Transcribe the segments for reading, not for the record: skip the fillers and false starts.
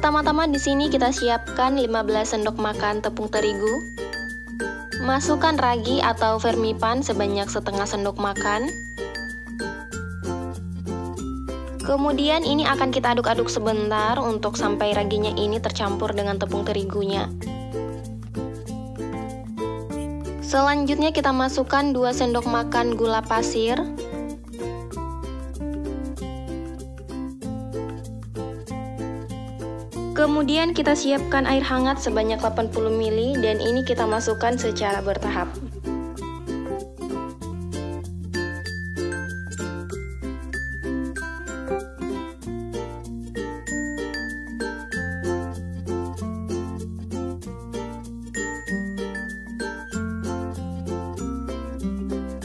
Pertama-tama di sini kita siapkan 15 sendok makan tepung terigu. Masukkan ragi atau vermipan sebanyak setengah sendok makan. Kemudian ini akan kita aduk-aduk sebentar untuk sampai raginya ini tercampur dengan tepung terigunya. Selanjutnya kita masukkan 2 sendok makan gula pasir. Kemudian kita siapkan air hangat sebanyak 80 ml dan ini kita masukkan secara bertahap.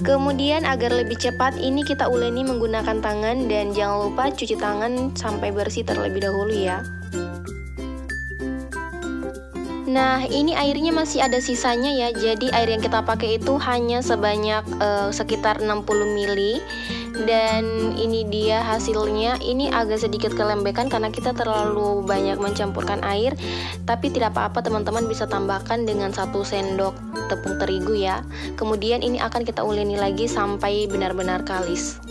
Kemudian agar lebih cepat ini kita uleni menggunakan tangan dan jangan lupa cuci tangan sampai bersih terlebih dahulu ya. Nah, ini airnya masih ada sisanya ya. Jadi air yang kita pakai itu hanya sebanyak sekitar 60 ml. Dan ini dia hasilnya. Ini agak sedikit kelembekan karena kita terlalu banyak mencampurkan air. Tapi tidak apa-apa, teman-teman bisa tambahkan dengan 1 sendok tepung terigu ya. Kemudian ini akan kita uleni lagi sampai benar-benar kalis.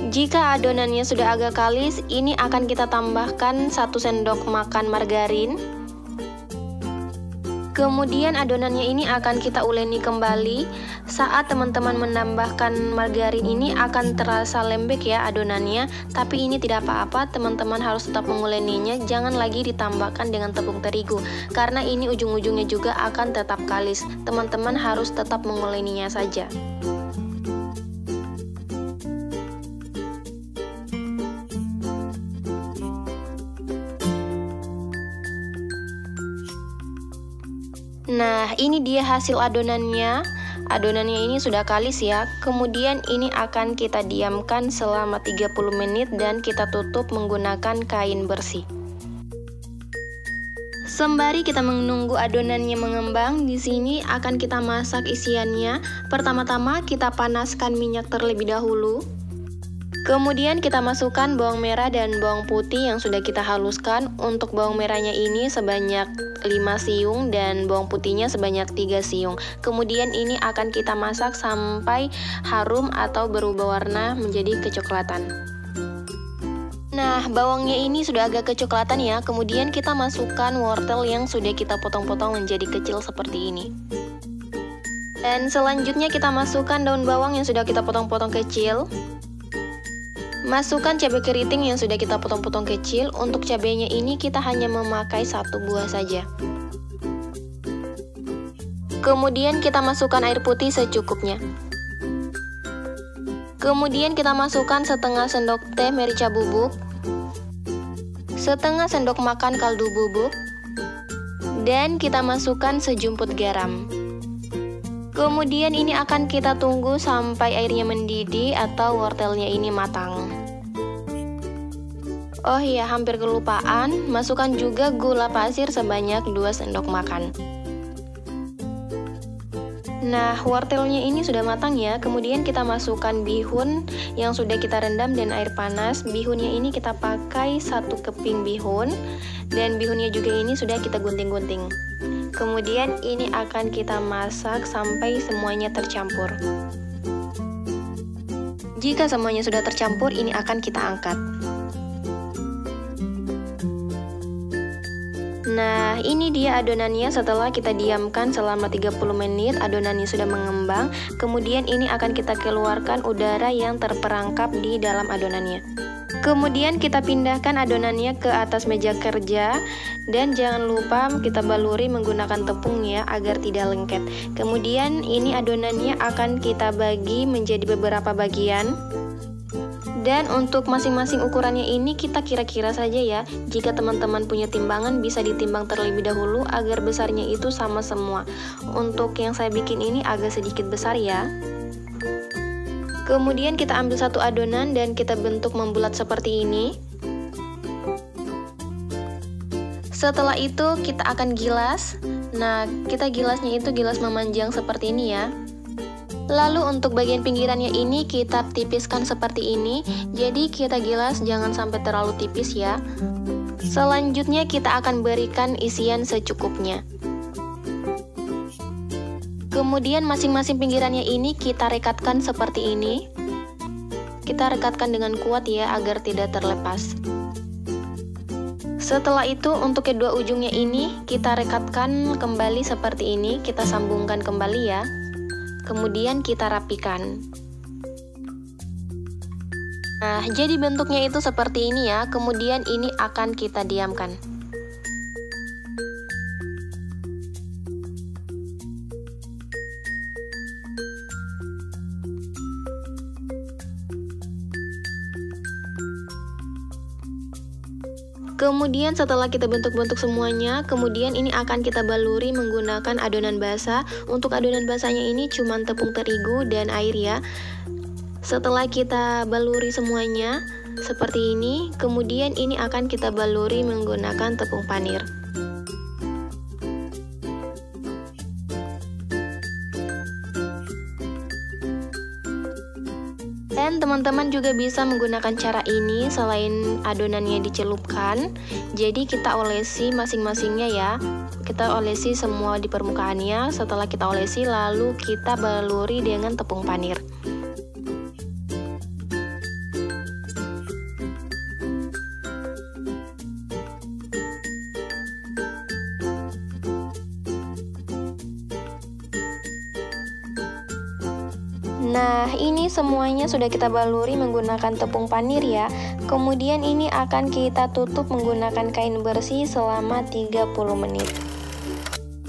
Jika adonannya sudah agak kalis, ini akan kita tambahkan 1 sendok makan margarin. Kemudian adonannya ini akan kita uleni kembali. Saat teman-teman menambahkan margarin ini akan terasa lembek ya adonannya. Tapi ini tidak apa-apa, teman-teman harus tetap menguleninya. Jangan lagi ditambahkan dengan tepung terigu, karena ini ujung-ujungnya juga akan tetap kalis. Teman-teman harus tetap menguleninya saja. Nah, ini dia hasil adonannya. Adonannya ini sudah kalis ya. Kemudian ini akan kita diamkan selama 30 menit dan kita tutup menggunakan kain bersih. Sembari kita menunggu adonannya mengembang, di sini akan kita masak isiannya. Pertama-tama kita panaskan minyak terlebih dahulu. Kemudian kita masukkan bawang merah dan bawang putih yang sudah kita haluskan. Untuk bawang merahnya ini sebanyak 5 siung dan bawang putihnya sebanyak 3 siung. Kemudian ini akan kita masak sampai harum atau berubah warna menjadi kecoklatan. Nah, bawangnya ini sudah agak kecoklatan ya. Kemudian kita masukkan wortel yang sudah kita potong-potong menjadi kecil seperti ini. Dan selanjutnya kita masukkan daun bawang yang sudah kita potong-potong kecil. Masukkan cabai keriting yang sudah kita potong-potong kecil. Untuk cabainya ini kita hanya memakai 1 buah saja. Kemudian kita masukkan air putih secukupnya. Kemudian kita masukkan setengah sendok teh merica bubuk, setengah sendok makan kaldu bubuk, dan kita masukkan sejumput garam. Kemudian ini akan kita tunggu sampai airnya mendidih atau wortelnya ini matang. Oh iya, hampir kelupaan, masukkan juga gula pasir sebanyak 2 sendok makan. Nah, wortelnya ini sudah matang ya. Kemudian kita masukkan bihun yang sudah kita rendam dan air panas. Bihunnya ini kita pakai 1 keping bihun. Dan bihunnya juga ini sudah kita gunting-gunting. Kemudian ini akan kita masak sampai semuanya tercampur. Jika semuanya sudah tercampur, ini akan kita angkat. Nah, ini dia adonannya setelah kita diamkan selama 30 menit, adonannya sudah mengembang. Kemudian ini akan kita keluarkan udara yang terperangkap di dalam adonannya. Kemudian kita pindahkan adonannya ke atas meja kerja. Dan jangan lupa kita baluri menggunakan tepung ya, agar tidak lengket. Kemudian ini adonannya akan kita bagi menjadi beberapa bagian. Dan untuk masing-masing ukurannya ini kita kira-kira saja ya. Jika teman-teman punya timbangan bisa ditimbang terlebih dahulu agar besarnya itu sama semua. Untuk yang saya bikin ini agak sedikit besar ya. Kemudian kita ambil 1 adonan dan kita bentuk membulat seperti ini. Setelah itu kita akan gilas. Nah, kita gilasnya itu gilas memanjang seperti ini ya. Lalu untuk bagian pinggirannya ini kita tipiskan seperti ini. Jadi kita gilas jangan sampai terlalu tipis ya. Selanjutnya kita akan berikan isian secukupnya. Kemudian masing-masing pinggirannya ini kita rekatkan seperti ini. Kita rekatkan dengan kuat ya agar tidak terlepas. Setelah itu untuk kedua ujungnya ini kita rekatkan kembali seperti ini, kita sambungkan kembali ya. Kemudian kita rapikan. Nah, jadi bentuknya itu seperti ini ya. Kemudian ini akan kita diamkan. Kemudian setelah kita bentuk-bentuk semuanya, kemudian ini akan kita baluri menggunakan adonan basah. Untuk adonan basahnya ini cuma tepung terigu dan air ya. Setelah kita baluri semuanya seperti ini, kemudian ini akan kita baluri menggunakan tepung panir. Dan teman-teman juga bisa menggunakan cara ini selain adonannya dicelupkan. Jadi kita olesi masing-masingnya ya. Kita olesi semua di permukaannya. Setelah kita olesi lalu kita baluri dengan tepung panir. Nah, ini semuanya sudah kita baluri menggunakan tepung panir ya. Kemudian ini akan kita tutup menggunakan kain bersih selama 30 menit.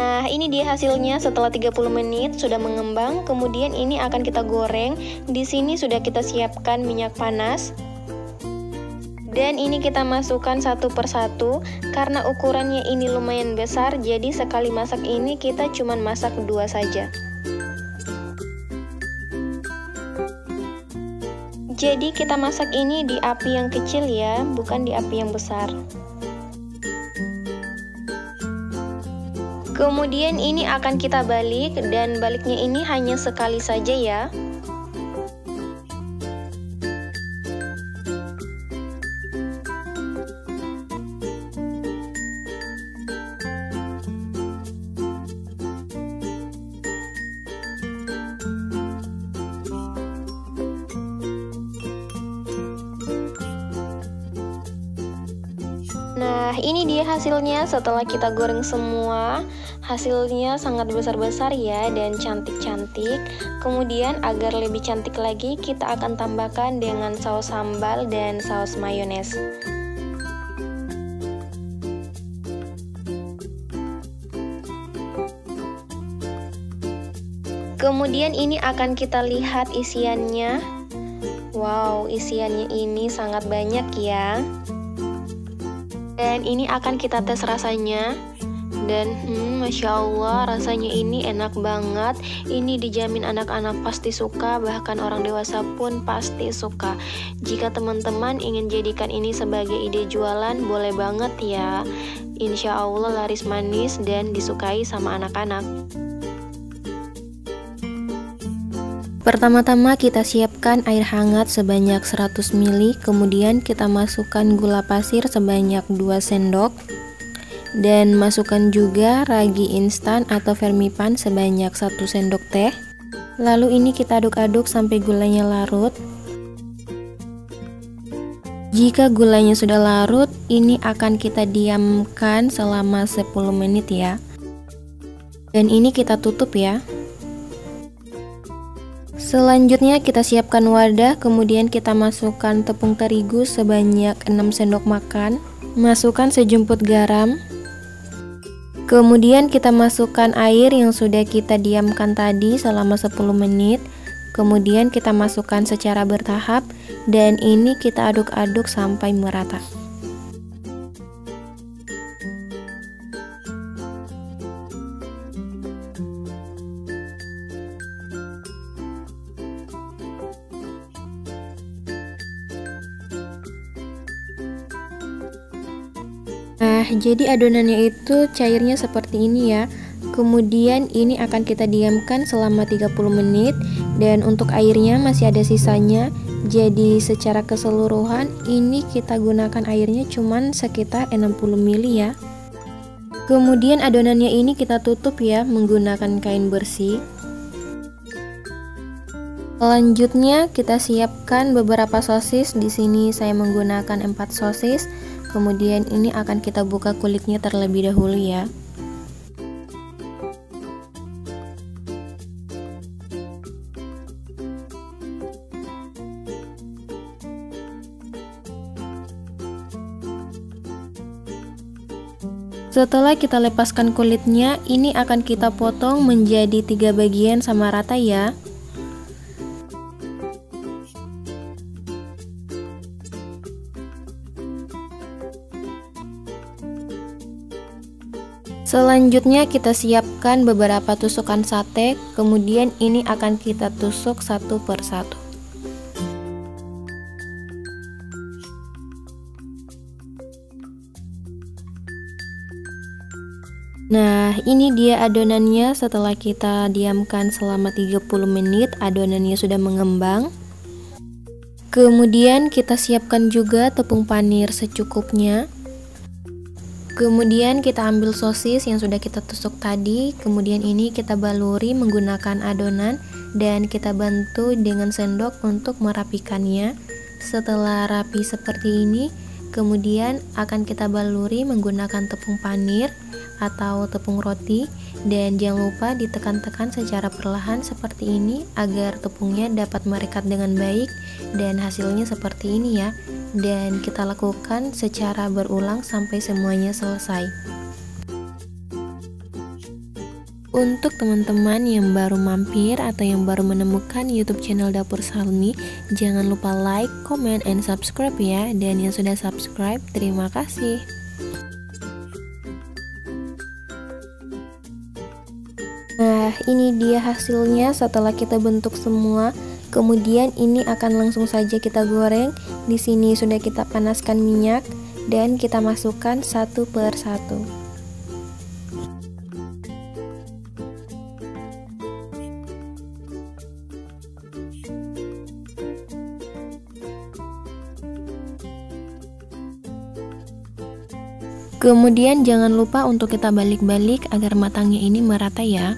Nah, ini dia hasilnya setelah 30 menit sudah mengembang. Kemudian ini akan kita goreng. Di sini sudah kita siapkan minyak panas. Dan ini kita masukkan satu persatu. Karena ukurannya ini lumayan besar, jadi sekali masak ini kita cuma masak 2 saja. Jadi kita masak ini di api yang kecil ya, bukan di api yang besar. Kemudian ini akan kita balik, dan baliknya ini hanya sekali saja ya. Nah, ini dia hasilnya setelah kita goreng semua. Hasilnya sangat besar-besar ya dan cantik-cantik. Kemudian agar lebih cantik lagi, kita akan tambahkan dengan saus sambal dan saus mayones. Kemudian ini akan kita lihat isiannya. Wow, isiannya ini sangat banyak ya. Dan ini akan kita tes rasanya. Dan Masya Allah, rasanya ini enak banget. Ini dijamin anak-anak pasti suka, bahkan orang dewasa pun pasti suka. Jika teman-teman ingin jadikan ini sebagai ide jualan, boleh banget ya. Insya Allah laris manis dan disukai sama anak-anak. Pertama-tama kita siapkan air hangat sebanyak 100 ml, kemudian kita masukkan gula pasir sebanyak 2 sendok, dan masukkan juga ragi instan atau vermipan sebanyak 1 sendok teh. Lalu ini kita aduk-aduk sampai gulanya larut. Jika gulanya sudah larut, ini akan kita diamkan selama 10 menit ya. Dan ini kita tutup ya. Selanjutnya kita siapkan wadah, kemudian kita masukkan tepung terigu sebanyak 6 sendok makan, masukkan sejumput garam, kemudian kita masukkan air yang sudah kita diamkan tadi selama 10 menit, kemudian kita masukkan secara bertahap, dan ini kita aduk-aduk sampai merata. Nah, jadi adonannya itu cairnya seperti ini ya. Kemudian ini akan kita diamkan selama 30 menit dan untuk airnya masih ada sisanya. Jadi secara keseluruhan ini kita gunakan airnya cuman sekitar 60 ml ya. Kemudian adonannya ini kita tutup ya menggunakan kain bersih. Selanjutnya kita siapkan beberapa sosis. Di sini saya menggunakan 4 sosis. Kemudian ini akan kita buka kulitnya terlebih dahulu ya. Setelah kita lepaskan kulitnya, ini akan kita potong menjadi 3 bagian sama rata ya. Selanjutnya kita siapkan beberapa tusukan sate, kemudian ini akan kita tusuk satu per satu. Nah, ini dia adonannya. Setelah kita diamkan selama 30 menit, adonannya sudah mengembang. Kemudian kita siapkan juga tepung panir secukupnya. Kemudian kita ambil sosis yang sudah kita tusuk tadi, kemudian ini kita baluri menggunakan adonan dan kita bantu dengan sendok untuk merapikannya. Setelah rapi seperti ini, kemudian akan kita baluri menggunakan tepung panir atau tepung roti dan jangan lupa ditekan-tekan secara perlahan seperti ini agar tepungnya dapat merekat dengan baik dan hasilnya seperti ini ya. Dan kita lakukan secara berulang sampai semuanya selesai. Untuk teman-teman yang baru mampir atau yang baru menemukan YouTube channel Dapur Salmi, jangan lupa like, comment, and subscribe ya. Dan yang sudah subscribe, terima kasih. Nah, ini dia hasilnya setelah kita bentuk semua. Kemudian ini akan langsung saja kita goreng. Di sini sudah kita panaskan minyak dan kita masukkan satu per satu. Kemudian jangan lupa untuk kita balik-balik agar matangnya ini merata ya.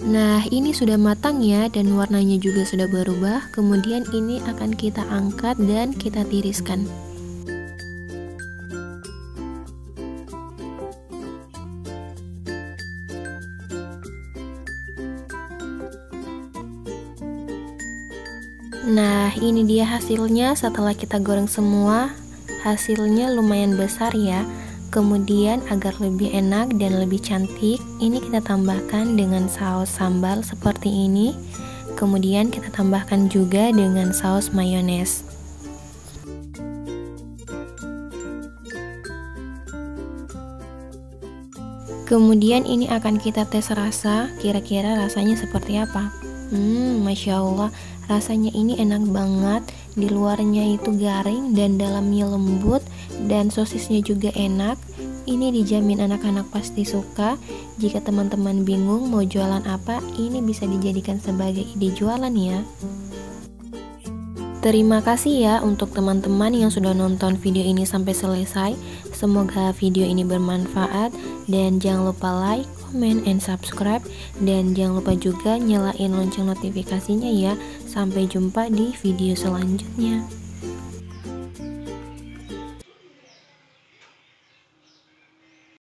Nah, ini sudah matang ya dan warnanya juga sudah berubah. Kemudian ini akan kita angkat dan kita tiriskan. Nah, ini dia hasilnya setelah kita goreng semua. Hasilnya lumayan besar ya. Kemudian agar lebih enak dan lebih cantik, ini kita tambahkan dengan saus sambal seperti ini. Kemudian kita tambahkan juga dengan saus mayones. Kemudian ini akan kita tes rasa, kira-kira rasanya seperti apa. Masya Allah, rasanya ini enak banget. Di luarnya itu garing dan dalamnya lembut, dan sosisnya juga enak. Ini dijamin anak-anak pasti suka. Jika teman-teman bingung mau jualan apa, ini bisa dijadikan sebagai ide jualan ya. Terima kasih ya untuk teman-teman yang sudah nonton video ini sampai selesai. Semoga video ini bermanfaat dan jangan lupa like, comment, and subscribe. Dan jangan lupa juga nyalain lonceng notifikasinya ya. Sampai jumpa di video selanjutnya.